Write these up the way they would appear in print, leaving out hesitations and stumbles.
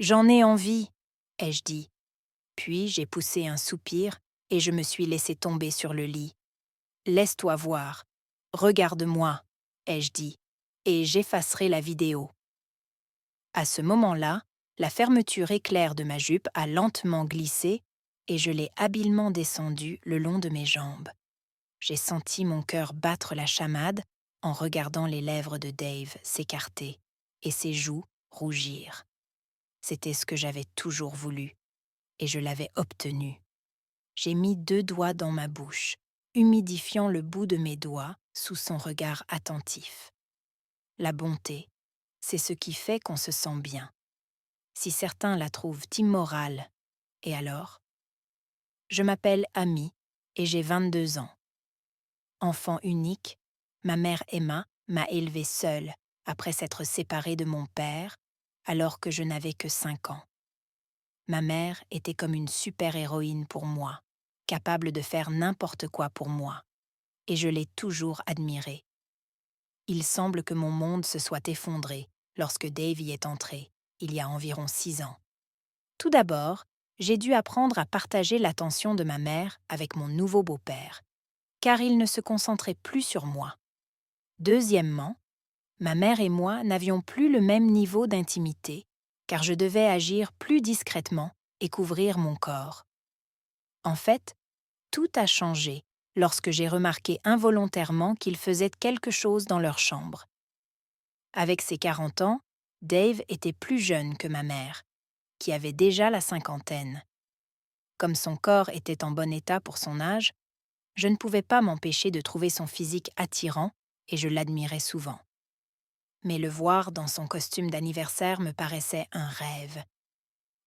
J'en ai envie, ai-je dit. Puis j'ai poussé un soupir et je me suis laissé tomber sur le lit. Laisse-toi voir. Regarde-moi, ai-je dit, et j'effacerai la vidéo. À ce moment-là, la fermeture éclair de ma jupe a lentement glissé et je l'ai habilement descendue le long de mes jambes. J'ai senti mon cœur battre la chamade en regardant les lèvres de Dave s'écarter et ses joues rougir. C'était ce que j'avais toujours voulu, et je l'avais obtenu. J'ai mis 2 doigts dans ma bouche, humidifiant le bout de mes doigts sous son regard attentif. La bonté, c'est ce qui fait qu'on se sent bien. Si certains la trouvent immorale, et alors? Je m'appelle Amy et j'ai 22 ans. Enfant unique, ma mère Emma m'a élevée seule après s'être séparée de mon père alors que je n'avais que 5 ans. Ma mère était comme une super-héroïne pour moi, capable de faire n'importe quoi pour moi, et je l'ai toujours admirée. Il semble que mon monde se soit effondré lorsque Dave y est entré, il y a environ 6 ans. Tout d'abord, j'ai dû apprendre à partager l'attention de ma mère avec mon nouveau beau-père, car il ne se concentrait plus sur moi. Deuxièmement, ma mère et moi n'avions plus le même niveau d'intimité, car je devais agir plus discrètement et couvrir mon corps. En fait, tout a changé lorsque j'ai remarqué involontairement qu'ils faisaient quelque chose dans leur chambre. Avec ses 40 ans, Dave était plus jeune que ma mère, qui avait déjà la cinquantaine. Comme son corps était en bon état pour son âge, je ne pouvais pas m'empêcher de trouver son physique attirant et je l'admirais souvent. Mais le voir dans son costume d'anniversaire me paraissait un rêve.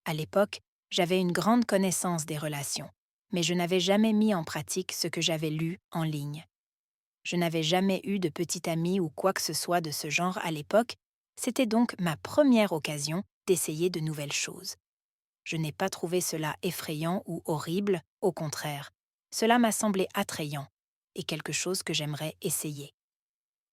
À l'époque, j'avais une grande connaissance des relations, mais je n'avais jamais mis en pratique ce que j'avais lu en ligne. Je n'avais jamais eu de petit ami ou quoi que ce soit de ce genre à l'époque, c'était donc ma première occasion d'essayer de nouvelles choses. Je n'ai pas trouvé cela effrayant ou horrible, au contraire. Cela m'a semblé attrayant et quelque chose que j'aimerais essayer.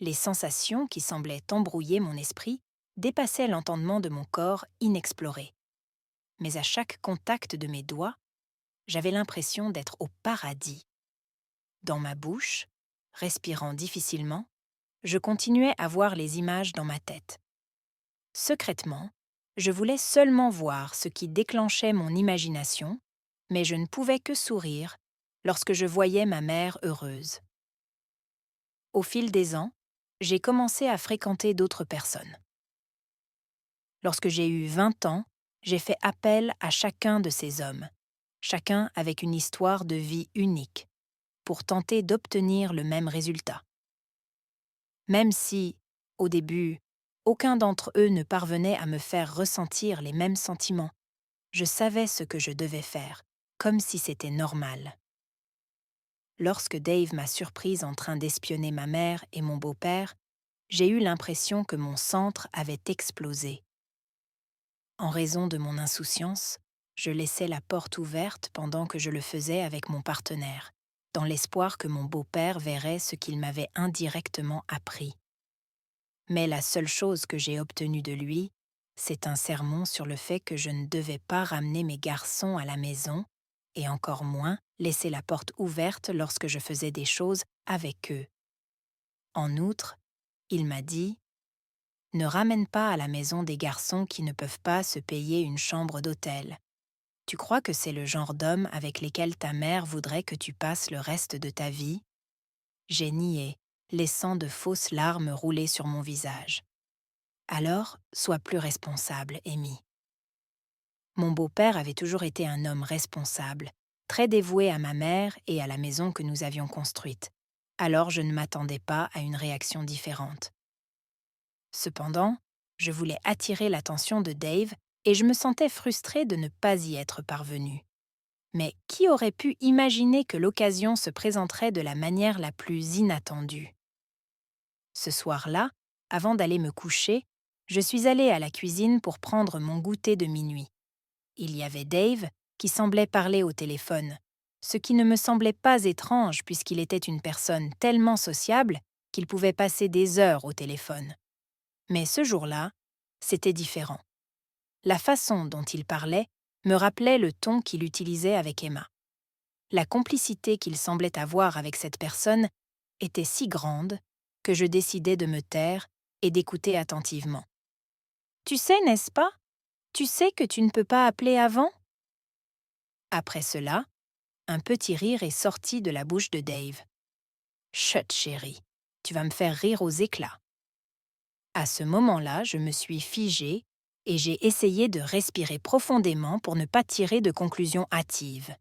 Les sensations qui semblaient embrouiller mon esprit dépassaient l'entendement de mon corps inexploré. Mais à chaque contact de mes doigts, j'avais l'impression d'être au paradis. Dans ma bouche, respirant difficilement, je continuais à voir les images dans ma tête. Secrètement, je voulais seulement voir ce qui déclenchait mon imagination, mais je ne pouvais que sourire lorsque je voyais ma mère heureuse. Au fil des ans, j'ai commencé à fréquenter d'autres personnes. Lorsque j'ai eu 20 ans, j'ai fait appel à chacun de ces hommes, chacun avec une histoire de vie unique, pour tenter d'obtenir le même résultat. Même si, au début, aucun d'entre eux ne parvenait à me faire ressentir les mêmes sentiments, je savais ce que je devais faire, comme si c'était normal. Lorsque Dave m'a surprise en train d'espionner ma mère et mon beau-père, j'ai eu l'impression que mon centre avait explosé. En raison de mon insouciance, je laissais la porte ouverte pendant que je le faisais avec mon partenaire, dans l'espoir que mon beau-père verrait ce qu'il m'avait indirectement appris. Mais la seule chose que j'ai obtenue de lui, c'est un sermon sur le fait que je ne devais pas ramener mes garçons à la maison, et encore moins laisser la porte ouverte lorsque je faisais des choses avec eux. En outre, il m'a dit « Ne ramène pas à la maison des garçons qui ne peuvent pas se payer une chambre d'hôtel. Tu crois que c'est le genre d'homme avec lesquels ta mère voudrait que tu passes le reste de ta vie ?» J'ai nié, laissant de fausses larmes rouler sur mon visage. Alors, sois plus responsable, Amy. Mon beau-père avait toujours été un homme responsable, très dévoué à ma mère et à la maison que nous avions construite. Alors je ne m'attendais pas à une réaction différente. Cependant, je voulais attirer l'attention de Dave et je me sentais frustrée de ne pas y être parvenue. Mais qui aurait pu imaginer que l'occasion se présenterait de la manière la plus inattendue? Ce soir-là, avant d'aller me coucher, je suis allée à la cuisine pour prendre mon goûter de minuit. Il y avait Dave qui semblait parler au téléphone, ce qui ne me semblait pas étrange puisqu'il était une personne tellement sociable qu'il pouvait passer des heures au téléphone. Mais ce jour-là, c'était différent. La façon dont il parlait me rappelait le ton qu'il utilisait avec Emma. La complicité qu'il semblait avoir avec cette personne était si grande que je décidai de me taire et d'écouter attentivement. « Tu sais, n'est-ce pas? Tu sais que tu ne peux pas appeler avant ?» Après cela, un petit rire est sorti de la bouche de Dave. « Chut, chérie, tu vas me faire rire aux éclats. » À ce moment-là, je me suis figée et j'ai essayé de respirer profondément pour ne pas tirer de conclusions hâtives.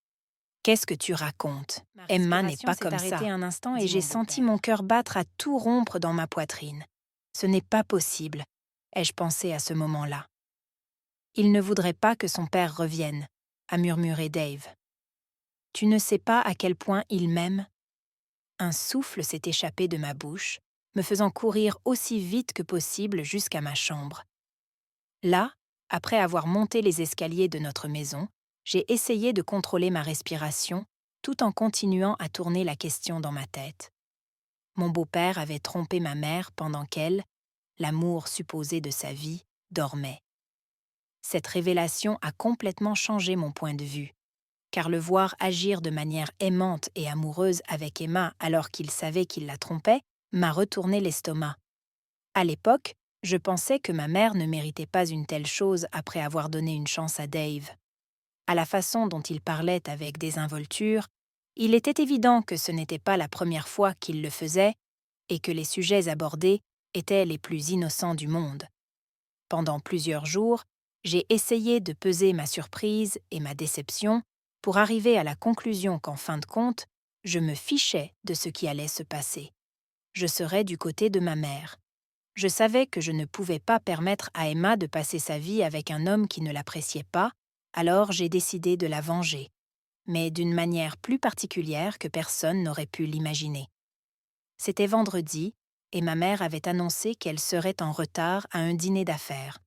« Qu'est-ce que tu racontes? Emma n'est pas comme ça. » Arrêté un instant et j'ai senti mon cœur battre à tout rompre dans ma poitrine. Ce n'est pas possible, ai-je pensé à ce moment-là. Il ne voudrait pas que son père revienne, a murmuré Dave. Tu ne sais pas à quel point il m'aime? Un souffle s'est échappé de ma bouche, me faisant courir aussi vite que possible jusqu'à ma chambre. Là, après avoir monté les escaliers de notre maison, j'ai essayé de contrôler ma respiration tout en continuant à tourner la question dans ma tête. Mon beau-père avait trompé ma mère pendant qu'elle, l'amour supposé de sa vie, dormait. Cette révélation a complètement changé mon point de vue, car le voir agir de manière aimante et amoureuse avec Emma alors qu'il savait qu'il la trompait m'a retourné l'estomac. À l'époque, je pensais que ma mère ne méritait pas une telle chose après avoir donné une chance à Dave. À la façon dont il parlait avec désinvolture, il était évident que ce n'était pas la première fois qu'il le faisait et que les sujets abordés étaient les plus innocents du monde. Pendant plusieurs jours, j'ai essayé de peser ma surprise et ma déception pour arriver à la conclusion qu'en fin de compte, je me fichais de ce qui allait se passer. Je serais du côté de ma mère. Je savais que je ne pouvais pas permettre à Emma de passer sa vie avec un homme qui ne l'appréciait pas, alors j'ai décidé de la venger, mais d'une manière plus particulière que personne n'aurait pu l'imaginer. C'était vendredi, et ma mère avait annoncé qu'elle serait en retard à un dîner d'affaires.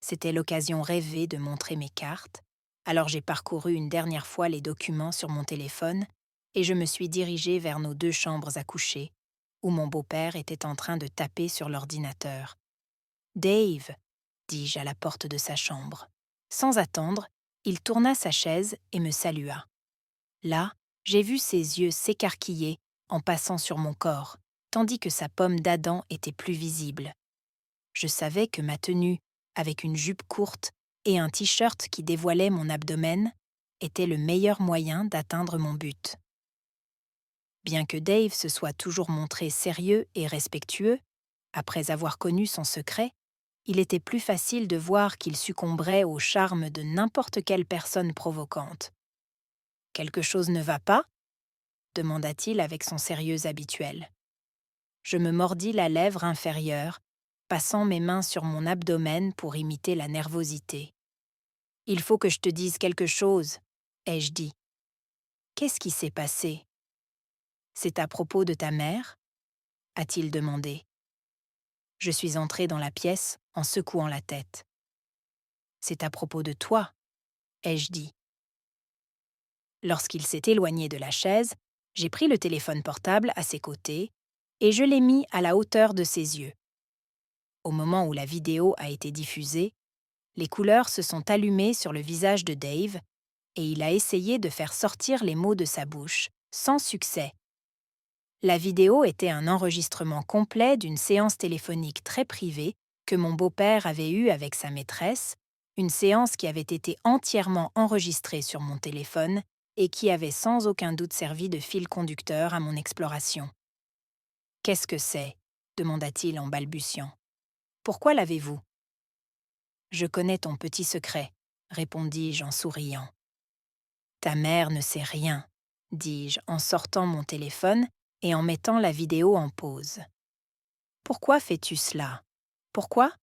C'était l'occasion rêvée de montrer mes cartes, alors j'ai parcouru une dernière fois les documents sur mon téléphone et je me suis dirigée vers nos 2 chambres à coucher, où mon beau-père était en train de taper sur l'ordinateur. « Dave !» dis-je à la porte de sa chambre. Sans attendre, il tourna sa chaise et me salua. Là, j'ai vu ses yeux s'écarquiller en passant sur mon corps, tandis que sa pomme d'Adam était plus visible. Je savais que ma tenue, avec une jupe courte et un t-shirt qui dévoilait mon abdomen, était le meilleur moyen d'atteindre mon but. Bien que Dave se soit toujours montré sérieux et respectueux, après avoir connu son secret, il était plus facile de voir qu'il succomberait au charme de n'importe quelle personne provocante. « Quelque chose ne va pas ?» demanda-t-il avec son sérieux habituel. Je me mordis la lèvre inférieure, passant mes mains sur mon abdomen pour imiter la nervosité. « Il faut que je te dise quelque chose, » ai-je dit. « Qu'est-ce qui s'est passé ? » « C'est à propos de ta mère ?» a-t-il demandé. Je suis entrée dans la pièce en secouant la tête. « C'est à propos de toi, » ai-je dit. Lorsqu'il s'est éloigné de la chaise, j'ai pris le téléphone portable à ses côtés et je l'ai mis à la hauteur de ses yeux. Au moment où la vidéo a été diffusée, les couleurs se sont allumées sur le visage de Dave et il a essayé de faire sortir les mots de sa bouche, sans succès. La vidéo était un enregistrement complet d'une séance téléphonique très privée que mon beau-père avait eue avec sa maîtresse, une séance qui avait été entièrement enregistrée sur mon téléphone et qui avait sans aucun doute servi de fil conducteur à mon exploration. « Qu'est-ce que c'est ?» demanda-t-il en balbutiant. « Pourquoi l'avez-vous ?»« Je connais ton petit secret, » répondis-je en souriant. « Ta mère ne sait rien, » dis-je en sortant mon téléphone et en mettant la vidéo en pause. « Pourquoi fais-tu cela ? Pourquoi ?»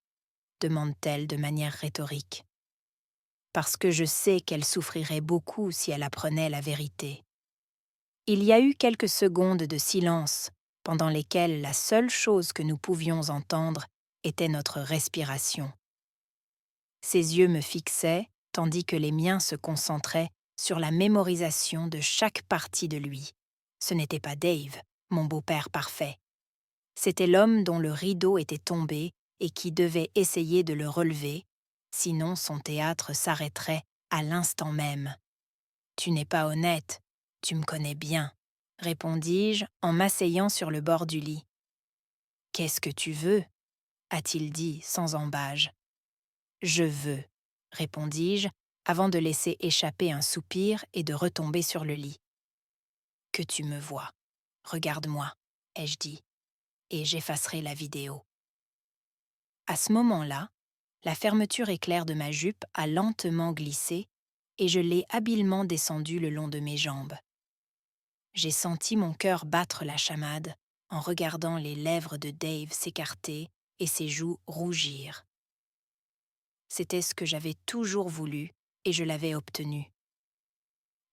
demande-t-elle de manière rhétorique. « Parce que je sais qu'elle souffrirait beaucoup si elle apprenait la vérité. » Il y a eu quelques secondes de silence pendant lesquelles la seule chose que nous pouvions entendre était notre respiration. Ses yeux me fixaient tandis que les miens se concentraient sur la mémorisation de chaque partie de lui. Ce n'était pas Dave, mon beau-père parfait. C'était l'homme dont le rideau était tombé et qui devait essayer de le relever, Sinon, son théâtre s'arrêterait à l'instant même. Tu n'es pas honnête, tu me connais bien, répondis-je en m'asseyant sur le bord du lit. Qu'est-ce que tu veux a-t-il dit sans ambages. Je veux, répondis-je, avant de laisser échapper un soupir et de retomber sur le lit. Que tu me vois. Regarde-moi, ai-je dit, et j'effacerai la vidéo. À ce moment-là, la fermeture éclair de ma jupe a lentement glissé et je l'ai habilement descendue le long de mes jambes. J'ai senti mon cœur battre la chamade en regardant les lèvres de Dave s'écarter et ses joues rougir. C'était ce que j'avais toujours voulu et je l'avais obtenu.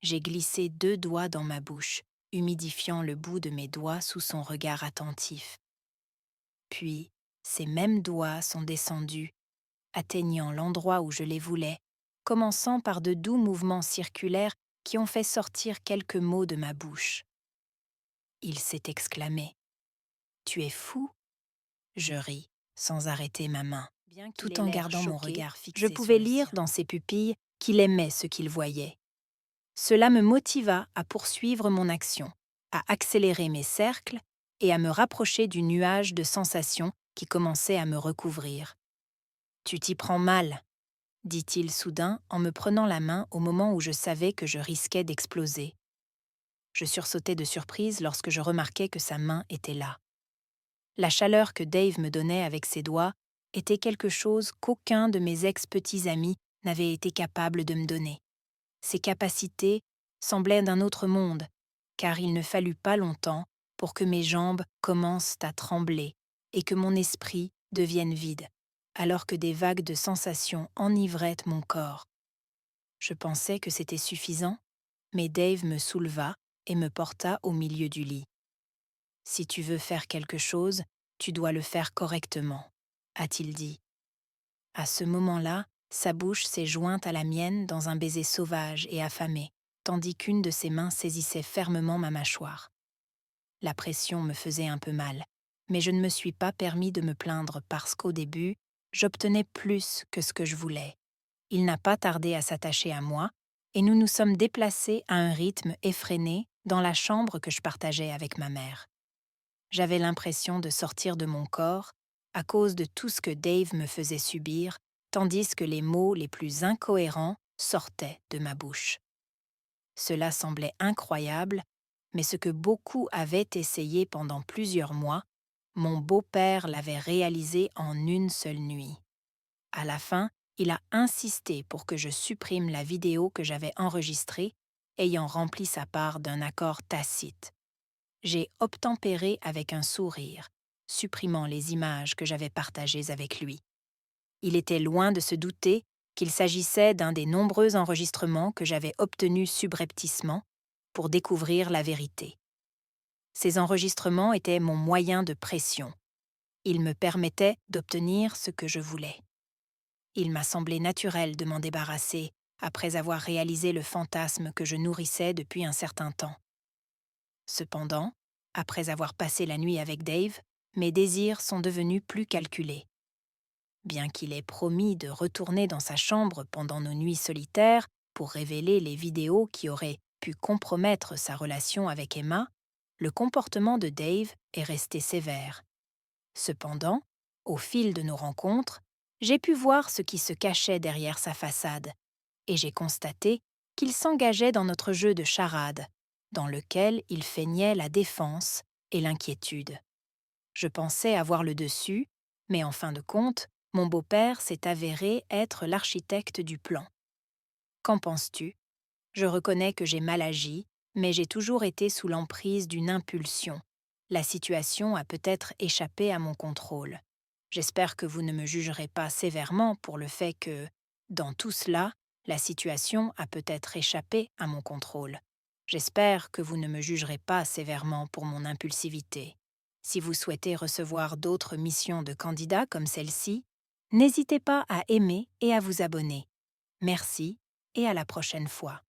J'ai glissé 2 doigts dans ma bouche, humidifiant le bout de mes doigts sous son regard attentif. Puis, ces mêmes doigts sont descendus, atteignant l'endroit où je les voulais, commençant par de doux mouvements circulaires qui ont fait sortir quelques mots de ma bouche. Il s'est exclamé. « Tu es fou ?» Je ris, sans arrêter ma main. Tout en gardant mon regard fixé, je pouvais lire dans ses pupilles qu'il aimait ce qu'il voyait. Cela me motiva à poursuivre mon action, à accélérer mes cercles et à me rapprocher du nuage de sensations qui commençait à me recouvrir. « Tu t'y prends mal », dit-il soudain en me prenant la main au moment où je savais que je risquais d'exploser. Je sursautais de surprise lorsque je remarquai que sa main était là. La chaleur que Dave me donnait avec ses doigts était quelque chose qu'aucun de mes ex-petits amis n'avait été capable de me donner. Ses capacités semblaient d'un autre monde, car il ne fallut pas longtemps pour que mes jambes commencent à trembler et que mon esprit devienne vide, alors que des vagues de sensations enivraient mon corps. Je pensais que c'était suffisant, mais Dave me souleva et me porta au milieu du lit. « Si tu veux faire quelque chose, tu dois le faire correctement », a-t-il dit. À ce moment-là, sa bouche s'est jointe à la mienne dans un baiser sauvage et affamé, tandis qu'une de ses mains saisissait fermement ma mâchoire. La pression me faisait un peu mal, mais je ne me suis pas permis de me plaindre parce qu'au début, j'obtenais plus que ce que je voulais. Il n'a pas tardé à s'attacher à moi, et nous nous sommes déplacés à un rythme effréné dans la chambre que je partageais avec ma mère. J'avais l'impression de sortir de mon corps à cause de tout ce que Dave me faisait subir, tandis que les mots les plus incohérents sortaient de ma bouche. Cela semblait incroyable, mais ce que beaucoup avaient essayé pendant plusieurs mois, mon beau-père l'avait réalisé en une seule nuit. À la fin, il a insisté pour que je supprime la vidéo que j'avais enregistrée, ayant rempli sa part d'un accord tacite. J'ai obtempéré avec un sourire, supprimant les images que j'avais partagées avec lui. Il était loin de se douter qu'il s'agissait d'un des nombreux enregistrements que j'avais obtenus subrepticement pour découvrir la vérité. Ces enregistrements étaient mon moyen de pression. Ils me permettaient d'obtenir ce que je voulais. Il m'a semblé naturel de m'en débarrasser après avoir réalisé le fantasme que je nourrissais depuis un certain temps. Cependant, après avoir passé la nuit avec Dave, mes désirs sont devenus plus calculés. Bien qu'il ait promis de retourner dans sa chambre pendant nos nuits solitaires pour révéler les vidéos qui auraient pu compromettre sa relation avec Emma, le comportement de Dave est resté sévère. Cependant, au fil de nos rencontres, j'ai pu voir ce qui se cachait derrière sa façade, et j'ai constaté qu'il s'engageait dans notre jeu de charade, dans lequel il feignait la défense et l'inquiétude. Je pensais avoir le dessus, mais en fin de compte, mon beau-père s'est avéré être l'architecte du plan. Qu'en penses-tu? Je reconnais que j'ai mal agi, mais j'ai toujours été sous l'emprise d'une impulsion. La situation a peut-être échappé à mon contrôle. J'espère que vous ne me jugerez pas sévèrement pour le fait que, dans tout cela, la situation a peut-être échappé à mon contrôle. J'espère que vous ne me jugerez pas sévèrement pour mon impulsivité. Si vous souhaitez recevoir d'autres missions de candidats comme celle-ci, n'hésitez pas à aimer et à vous abonner. Merci et à la prochaine fois.